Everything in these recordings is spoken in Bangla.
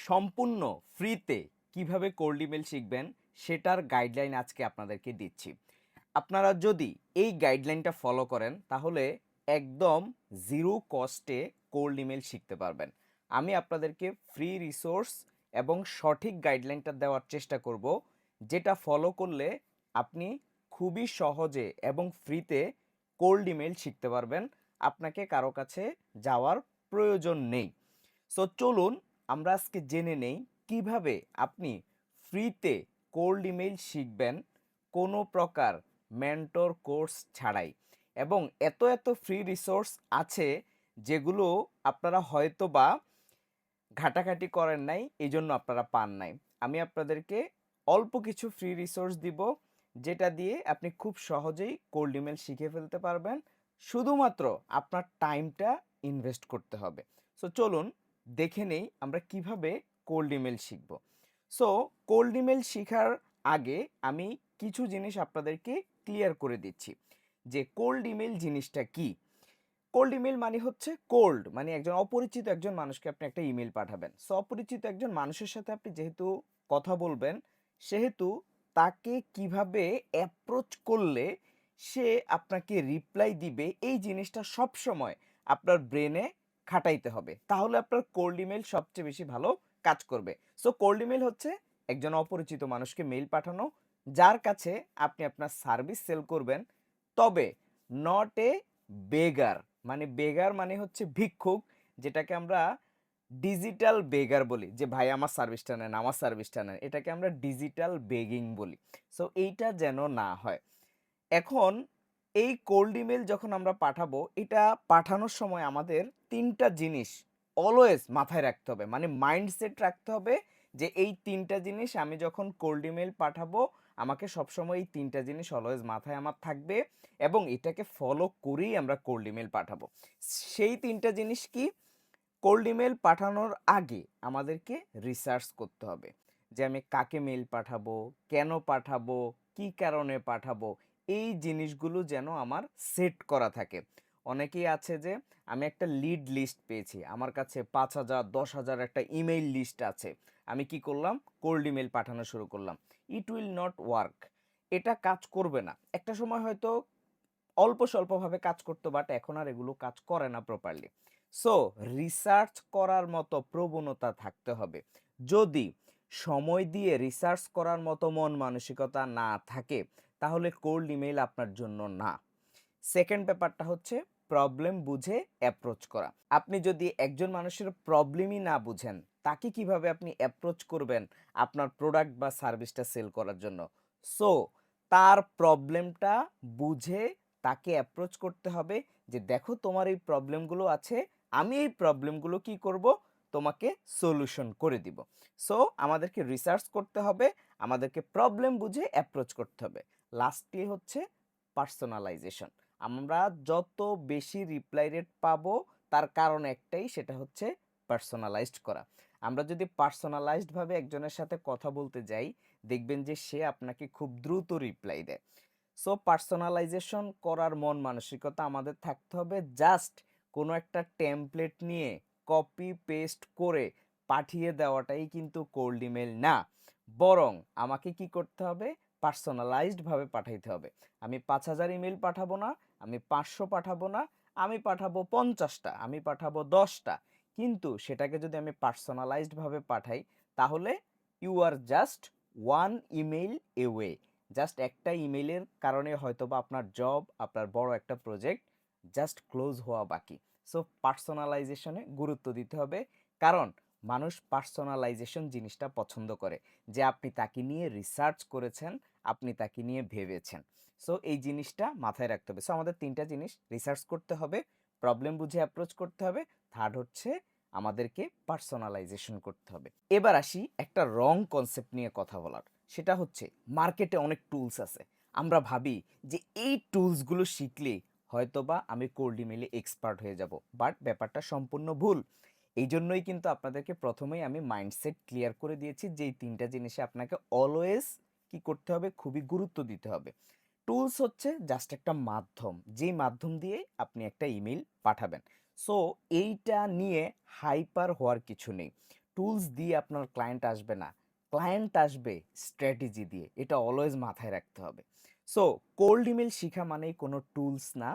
সম্পূর্ণ ফ্রিতে কিভাবে কোল্ড ইমেল শিখবেন সেটার গাইডলাইন আজকে আপনাদেরকে দিচ্ছি। আপনারা যদি এই গাইডলাইনটা ফলো করেন তাহলে একদম জিরো কস্টে কোল্ড ইমেল শিখতে পারবেন। আমি আপনাদেরকে ফ্রি রিসোর্স এবং সঠিক গাইডলাইনটা দেওয়ার চেষ্টা করব, যেটা ফলো করলে আপনি খুবই সহজে এবং ফ্রিতে কোল্ড ইমেল শিখতে পারবেন। আপনাকে কারো কাছে যাওয়ার প্রয়োজন নেই। সো চলুন আমরা আজকে জেনে নেই কিভাবে আপনি ফ্রিতে কোল্ড ইমেল শিখবেন কোনো প্রকার মেন্টর কোর্স ছাড়াই। এবং এত এত ফ্রি রিসোর্স আছে যেগুলো আপনারা হয়তো বা ঘাটাঘাটি করেন নাই, এই জন্য আপনারা পান নাই। আমি আপনাদেরকে অল্প কিছু ফ্রি রিসোর্স দিব, যেটা দিয়ে আপনি খুব সহজেই কোল্ড ইমেল শিখে ফেলতে পারবেন। শুধুমাত্র আপনার টাইমটা ইনভেস্ট করতে হবে। সো চলুন দেখে নেই আমরা কিভাবে কোল্ড ইমেল শিখব। সো কোল্ড ইমেল শেখার আগে আমি কিছু জিনিস আপনাদেরকে ক্লিয়ার করে দিচ্ছি যে কোল্ড ইমেল জিনিসটা কি। কোল্ড ইমেল মানে হচ্ছে কোল্ড মানে একজন অপরিচিত একজন মানুষকে আপনি একটা ইমেল পাঠাবেন। সো অপরিচিত একজন মানুষের সাথে আপনি যেহেতু কথা বলবেন, সেহেতু তাকে কিভাবে অ্যাপ্রোচ করলে সে আপনাকে রিপ্লাই দিবে এই জিনিসটা সব সময় আপনার ব্রেনে খাটাইতে হবে, তাহলে আপনার কোল্ড ইমেল সবচেয়ে বেশি ভালো কাজ করবে। সো কোল্ড ইমেল হচ্ছে একজন অপরিচিত মানুষকে মেইল পাঠানো, যার কাছে আপনি আপনার সার্ভিস সেল করবেন। তবে নট এ বেগার, মানে বেগার মানে হচ্ছে ভিক্ষুক, যেটাকে আমরা ডিজিটাল বেগার বলি, যে ভাই আমার সার্ভিসটা নেন, আমার সার্ভিসটা নেন, এটাকে আমরা ডিজিটাল বেগিং বলি। সো এইটা যেন না হয়। এখন এই কোল্ড ইমেল যখন আমরা পাঠাবো, এটা পাঠানোর সময় আমাদের তিনটা জিনিস অলওয়েজ মাথায় রাখতে হবে, মানে মাইন্ডসেট রাখতে হবে যে এই তিনটা জিনিস আমি যখন কোল্ড ইমেল পাঠাবো আমাকে সবসময় এই তিনটা জিনিস অলওয়েজ মাথায় আমার থাকবে এবং এটাকে ফলো করেই আমরা কোল্ড ইমেল পাঠাবো। সেই তিনটা জিনিস কি? কোল্ড ইমেল পাঠানোর আগে আমাদেরকে রিসার্চ করতে হবে যে আমি কাকে মেল পাঠাবো, কেন পাঠাবো, কি কারণে পাঠাবো, এই জিনিসগুলো যেন আমার সেট করা থাকে। অনেকেই আছে যে আমি একটা লিড লিস্ট পেয়েছি, আমার কাছে 5,000 10,000 একটা ইমেইল লিস্ট আছে, আমি কি করলাম, কোল্ড ইমেল পাঠানো শুরু করলাম। ইট উইল নট ওয়ার্ক, এটা কাজ করবে না। একটা সময় হয়তো অল্প স্বল্পভাবে কাজ করতো, বাট এখন আর এগুলো কাজ করে না প্রপারলি। সো রিসার্চ করার মতো প্রবণতা থাকতে হবে। যদি সময় দিয়ে রিসার্চ করার মতো মন মানসিকতা না থাকে, তাহলে কোল্ড ইমেইল আপনার জন্য না। সেকেন্ড ব্যাপারটা হচ্ছে প্রবলেম বুঝে অ্যাপ্রোচ করা। আপনি যদি একজন মানুষের প্রবলেমই না বুঝেন, তাকে কিভাবে আপনি অ্যাপ্রোচ করবেন আপনার প্রোডাক্ট বা সার্ভিসটা সেল করার জন্য? সো তার প্রবলেমটা বুঝে তাকে অ্যাপ্রোচ করতে হবে যে দেখো তোমার এই প্রবলেমগুলো আছে, আমি এই প্রবলেমগুলো কি করব, তোমাকে সলিউশন করে দিব। সো আমাদেরকে রিসার্চ করতে হবে, আমাদেরকে প্রবলেম বুঝে অ্যাপ্রোচ করতে হবে। লাস্টলি হচ্ছে পার্সোনালাইজেশন। আমরা যত বেশি রিপ্লাই রেট পাবো তার কারণ একটাই, সেটা হচ্ছে পার্সোনালাইজড করা। আমরা যদি পার্সোনালাইজড ভাবে একজনের সাথে কথা বলতে যাই, দেখবেন যে সে আপনাকে খুব দ্রুত রিপ্লাই দেয়। সো পার্সোনালাইজেশন করার মন মানসিকতা আমাদের থাকতে হবে। জাস্ট কোনো একটা টেমপ্লেট নিয়ে কপি পেস্ট করে পাঠিয়ে দেওয়াটাই কিন্তু কোল্ড ইমেল না, বরং আমাকে কি করতে হবে, পার্সোনালাইজড ভাবে পাঠাইতে হবে। আমি 5,000 ইমেল পাঠাবো না, আমি 500 পাঠাবো না, আমি পাঠাবো 50টা, আমি পাঠাবো 10টা, কিন্তু সেটাকে যদি আমি পার্সোনালাইজড ভাবে পাঠাই, তাহলে you are just one email away. Just একটা ইমেইলের কারণে হয়তোবা আপনার জব, আপনার বড় একটা প্রজেক্ট জাস্ট ক্লোজ হওয়া বাকি। সো পার্সোনালাইজেশনে গুরুত্ব দিতে হবে, কারণ মানুষ পার্সোনালাইজেশন জিনিসটা পছন্দ করে, যে আপনি তাকে নিয়ে রিসার্চ করেছেন, আপনি তাকে নিয়ে ভেবেছেন। সো এই জিনিসটা মাথায় রাখতে হবে। সো আমাদের তিনটা জিনিস, রিসার্চ করতে হবে, প্রবলেম বুঝে অ্যাপ্রোচ করতে হবে, থার্ড হচ্ছে আমাদেরকে পার্সোনালাইজেশন করতে হবে। এবার আসি একটা রং কনসেপ্ট নিয়ে কথা বলার, সেটা হচ্ছে মার্কেটে অনেক টুলস আছে। আমরা ভাবি যে এই টুলসগুলো শিখলে হয়তোবা আমি কোল্ড ইমেলে এক্সপার্ট হয়ে যাব, বাট ব্যাপারটা সম্পূর্ণ ভুল। এই জন্যই কিন্তু আপনাদেরকে প্রথমেই আমি মাইন্ডসেট ক্লিয়ার করে দিয়েছি যে এই তিনটা জিনিসে আপনাকে অলওয়েজ কি করতে হবে, খুবই গুরুত্ব দিতে হবে। টুলস হচ্ছে জাস্ট একটা মাধ্যম, যেই মাধ্যম দিয়ে আপনি একটা ইমেল পাঠাবেন। সো এইটা নিয়ে হাইপার হওয়ার কিছু নেই। টুলস দিয়ে আপনার ক্লায়েন্ট আসবে না, ক্লায়েন্ট আসবে স্ট্র্যাটেজি দিয়ে। এটা অলওয়েজ মাথায় রাখতে হবে। সো কোল্ড ইমেল শিখা মানেই কোনো টুলস না।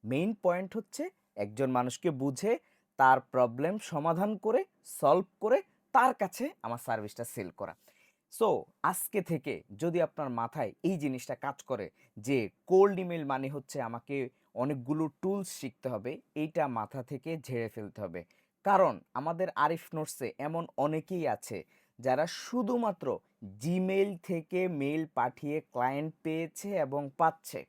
মেইন পয়েন্ট হচ্ছে একজন মানুষকে বুঝে তার প্রবলেম সমাধান করে, সলভ করে তার কাছে আমার সার্ভিসটা সেল করা। সো আজকে থেকে যদি আপনার মাথায় এই জিনিসটা কাজ করে যে কোল্ড ইমেল মানে হচ্ছে আমাকে অনেকগুলো টুলস শিখতে হবে, এইটা মাথা থেকে ঝেড়ে ফেলতে হবে। কারণ আমাদের আরিফ নোটসে এমন অনেকেই আছে যারা শুধুমাত্র জিমেইল থেকে মেইল পাঠিয়ে ক্লায়েন্ট পেয়েছে এবং পাচ্ছে।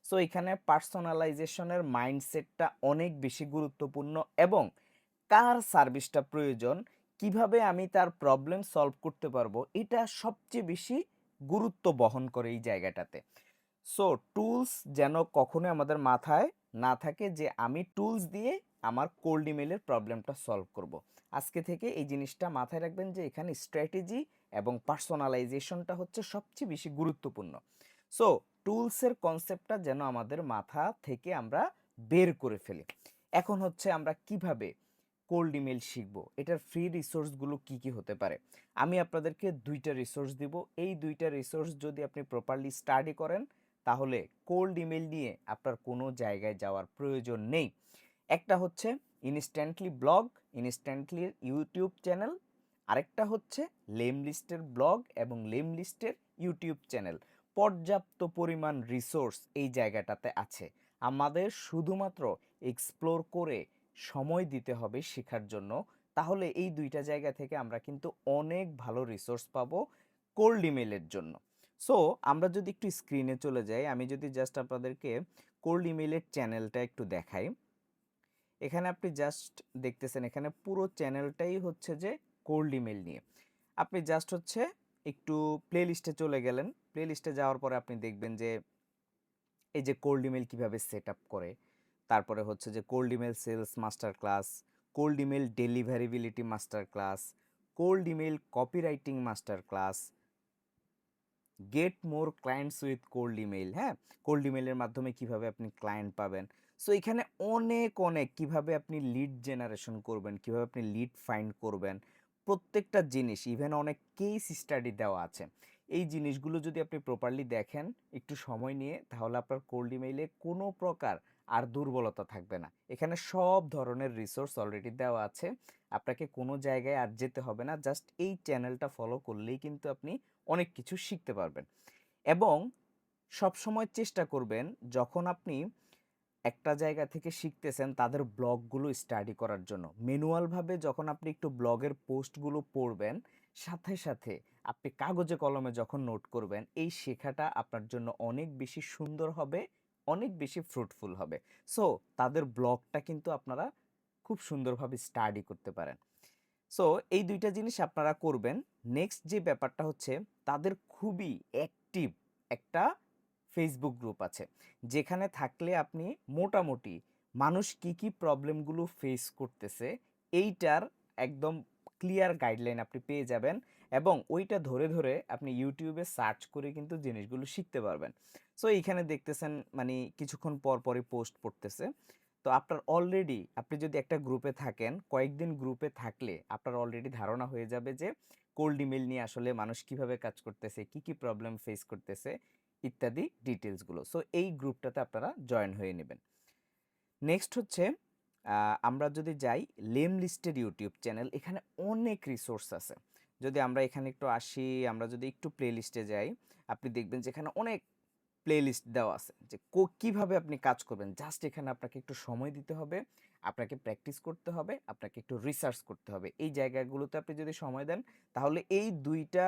সো এখানে পার্সোনালাইজেশনের মাইন্ডসেটটা অনেক বেশি গুরুত্বপূর্ণ এবং কার সার্ভিসটা প্রয়োজন, কিভাবে আমি তার প্রবলেম সলভ করতে পারবো, এটা সবচেয়ে বেশি গুরুত্ব বহন করে এই জায়গাটাতে। সো টুলস যেন কখনোই আমাদের মাথায় না থাকে যে আমি টুলস দিয়ে আমার কোল্ড ইমেলের প্রবলেমটা সলভ করব। আজকে থেকে এই জিনিসটা মাথায় রাখবেন যে এখানে স্ট্র্যাটেজি এবং পার্সোনালাইজেশনটা হচ্ছে সবচেয়ে বেশি গুরুত্বপূর্ণ। সো টুলসের কনসেপ্টটা যেন আমাদের মাথা থেকে আমরা বের করে ফেলি। এখন হচ্ছে আমরা কিভাবে কোল্ড ইমেল শিখব, এটার ফ্রি রিসোর্সগুলো কি কি হতে পারে। আমি আপনাদেরকে দুইটা রিসোর্স দিব। এই দুইটা রিসোর্স যদি আপনি প্রপারলি স্টাডি করেন তাহলে কোল্ড ইমেল নিয়ে আপনার কোনো জায়গায় যাওয়ার প্রয়োজন নেই। একটা হচ্ছে instantly blog, instantly YouTube channel. আরেকটা হচ্ছে লেম লিস্টের ব্লগ এবং লেম লিস্টের ইউটিউব চ্যানেল। পর্যাপ্ত পরিমাণ রিসোর্স এই জায়গাটাতে আছে। আমাদের শুধুমাত্র এক্সপ্লোর করে সময় দিতে হবে শেখার জন্য। তাহলে এই দুইটা জায়গা থেকে আমরা কিন্তু অনেক ভালো রিসোর্স পাবো কোল্ড ইমেলের জন্য। সো আমরা যদি একটু স্ক্রিনে চলে যাই, আমি যদি জাস্ট আপনাদেরকে কোল্ড ইমেলের চ্যানেলটা একটু দেখাই। এখানে আপনি জাস্ট দেখতেছেন এখানে পুরো চ্যানেলটাই হচ্ছে যে কোল্ড ইমেল নিয়ে। আপনি জাস্ট হচ্ছে একটু প্লে লিস্টে চলে গেলেন। প্লে লিস্টে যাওয়ার পরে আপনি দেখবেন যে এই যে কোল্ড ইমেল কীভাবে সেট আপ করে, তারপরে হচ্ছে যে cold email sales master class, cold email deliverability master class, cold email copywriting master class, get more clients with cold email. হ্যাঁ, কোল্ড ইমেলের মাধ্যমে কিভাবে আপনি ক্লায়েন্ট পাবেন। সো এখানে অনেক অনেক কিভাবে আপনি লিড জেনারেশন করবেন, কিভাবে আপনি লিড ফাইন্ড করবেন, প্রত্যেকটা জিনিস, ইভেন অনেক কেস স্টাডি দেওয়া আছে। এই জিনিসগুলো যদি আপনি প্রপারলি দেখেন একটু সময় নিয়ে, তাহলে আপনার কোল্ড ইমেইলে কোনো প্রকার আর দুর্বলতা থাকবে না। এখানে সব ধরনের রিসোর্স অলরেডি দেওয়া আছে। আপনাকে কোনো জায়গায় আর যেতে হবে না, জাস্ট এই চ্যানেলটা ফলো করলেই কিন্তু আপনি অনেক কিছু শিখতে পারবেন। এবং সবসময় চেষ্টা করবেন যখন আপনি একটা জায়গা থেকে শিখতেছেন তাদের ব্লগগুলো স্টাডি করার জন্য। ম্যানুয়ালভাবে যখন আপনি একটু ব্লগের পোস্টগুলো পড়বেন, সাথে সাথে আপনি কাগজে কলমে যখন নোট করবেন, এই শেখাটা আপনার জন্য অনেক বেশি সুন্দর হবে, অনেক বেশি ফ্রুটফুল হবে। সো তাদের ব্লগটা কিন্তু আপনারা খুব সুন্দরভাবে স্টাডি করতে পারেন। সো এই দুইটা জিনিস আপনারা করবেন। নেক্সট যে ব্যাপারটা হচ্ছে তাদের খুবই অ্যাক্টিভ একটা ফেসবুক গ্রুপ আছে, যেখানে থাকলে আপনি মোটামুটি মানুষ কি কি প্রবলেমগুলো ফেস করতেছে এইটার একদম ক্লিয়ার গাইডলাইন আপনি পেয়ে যাবেন এবং ওইটা ধরে ধরে আপনি ইউটিউবে সার্চ করে কিন্তু জিনিসগুলো শিখতে পারবেন। সো এইখানে দেখতেছেন মানে কিছুক্ষণ পর পরই পোস্ট পড়তেছে। তো আপনার অলরেডি আপনি যদি একটা গ্রুপে থাকেন, কয়েকদিন গ্রুপে থাকলে আপনার অলরেডি ধারণা হয়ে যাবে যে কোল্ড ইমেল নিয়ে আসলে মানুষ কিভাবে কাজ করতেছে, কি কি প্রবলেম ফেস করতেছে ইত্যাদি ডিটেলসগুলো। সো এই গ্রুপটাতে আপনারা জয়েন হয়ে নেবেন। নেক্সট হচ্ছে আমরা যদি যাই লেম লিস্টেড ইউটিউব চ্যানেল, এখানে অনেক রিসোর্স আছে। যদি আমরা এখানে একটু আসি, আমরা যদি একটু প্লে লিস্টে যাই, আপনি দেখবেন যে এখানে অনেক প্লেলিস্ট দেওয়া আছে যে কিভাবে আপনি কাজ করবেন। জাস্ট এখানে আপনাকে একটু সময় দিতে হবে, আপনাকে প্র্যাকটিস করতে হবে, আপনাকে একটু রিসার্চ করতে হবে। এই জায়গাগুলোতে আপনি যদি সময় দেন তাহলে এই দুইটা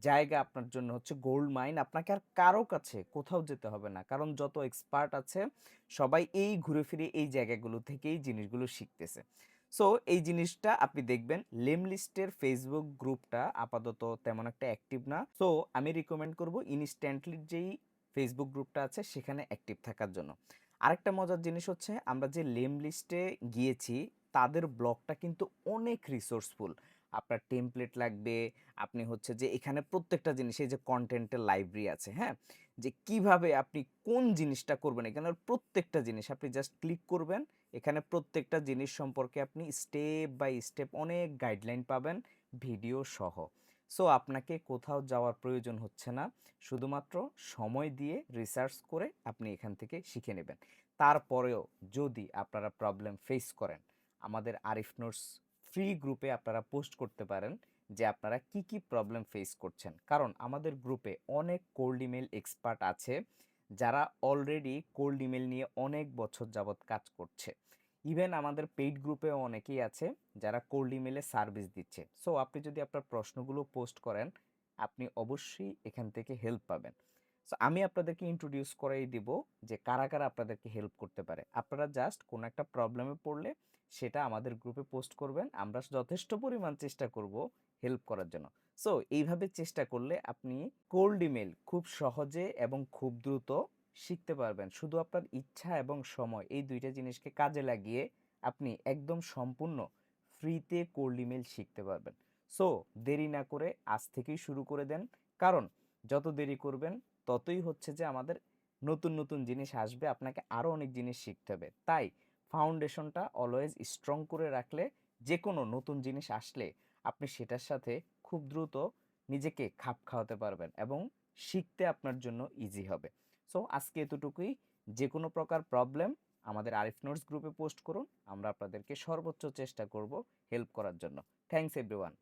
জায়গা আপনার জন্য হচ্ছে গোল্ড মাইন। আপনাকে আর কারো কাছে কোথাও যেতে হবে না, কারণ যত এক্সপার্ট আছে সবাই এই ঘুরে ফিরে এই জায়গাগুলো থেকেই জিনিসগুলো শিখতেছে। সো এই জিনিসটা আপনি দেখবেন লেম লিস্টের ফেসবুক গ্রুপটা আপাতত তেমন একটা অ্যাক্টিভ না। সো আমি রিকমেন্ড করব ইনস্ট্যান্টলির যেই ফেসবুক গ্রুপটা আছে সেখানে অ্যাক্টিভ থাকার জন্য। আরেকটা মজার জিনিস হচ্ছে আমরা যে লেম লিস্টে গিয়েছি তাদের ব্লগটা কিন্তু অনেক রিসোর্সফুল। আপনার টেমপ্লেট লাগবে, আপনি হচ্ছে যে এখানে প্রত্যেকটা জিনিস এই যে কন্টেন্টের লাইব্রেরি আছে, হ্যাঁ, যে কিভাবে আপনি কোন জিনিসটা করবেন, এখানে প্রত্যেকটা জিনিস আপনি জাস্ট ক্লিক করবেন, এখানে প্রত্যেকটা জিনিস সম্পর্কে আপনি স্টেপ বাই স্টেপ অনেক গাইডলাইন পাবেন, ভিডিও সহ। সো আপনাকে কোথাও যাওয়ার প্রয়োজন হচ্ছে না, শুধুমাত্র সময় দিয়ে রিসার্চ করে আপনি এখান থেকে শিখে নেবেন। তারপরেও যদি আপনারা প্রবলেম ফেস করেন, আমাদের আরিফ নোটস ফ্রি গ্রুপে আপনারা পোস্ট করতে পারেন যে আপনারা কি কি প্রবলেম ফেস করছেন, কারণ আমাদের গ্রুপে অনেক কোল্ড ইমেল এক্সপার্ট আছে যারা অলরেডি কোল্ড ইমেল নিয়ে অনেক বছর যাবৎ কাজ করছে। ইভেন আমাদের পেইড গ্রুপেও অনেকেই আছে যারা কোল্ড ইমেলে সার্ভিস দিচ্ছে। সো আপনি যদি আপনার প্রশ্নগুলো পোস্ট করেন, আপনি অবশ্যই এখান থেকে হেল্প পাবেন। সো আমি আপনাদেরকে ইন্ট্রোডিউস করাই দিব যে কারা কারা আপনাদেরকে হেল্প করতে পারে। আপনারা জাস্ট কোনো একটা প্রবলেমে পড়লে সেটা আমাদের গ্রুপে পোস্ট করবেন, আমরা যথেষ্ট পরিমাণ চেষ্টা করব হেল্প করার জন্য। সো এইভাবে চেষ্টা করলে আপনি কোল্ড ইমেল খুব সহজে এবং খুব দ্রুত শিখতে পারবেন। শুধু আপনার ইচ্ছা এবং সময়, এই দুইটা জিনিসকে কাজে লাগিয়ে আপনি একদম সম্পূর্ণ ফ্রিতে কোল্ড ইমেল শিখতে পারবেন। সো দেরি না করে আজ থেকেই শুরু করে দেন, কারণ যত দেরি করবেন ততই হচ্ছে যে আমাদের নতুন নতুন জিনিস আসবে, আপনাকে আরও অনেক জিনিস শিখতে হবে। তাই ফাউন্ডেশনটা অলওয়েজ স্ট্রং করে রাখলে যে কোনো নতুন জিনিস আসলে আপনি সেটার সাথে খুব দ্রুত নিজেকে খাপ খাওয়াতে পারবেন এবং শিখতে আপনার জন্য ইজি হবে। সো আজকে এতটুকুই। যে কোনো প্রকার প্রবলেম আমাদের আরিফ নোটস গ্রুপে পোস্ট করুন, আমরা আপনাদেরকে সর্বোচ্চ চেষ্টা করব হেল্প করার জন্য। Thanks everyone.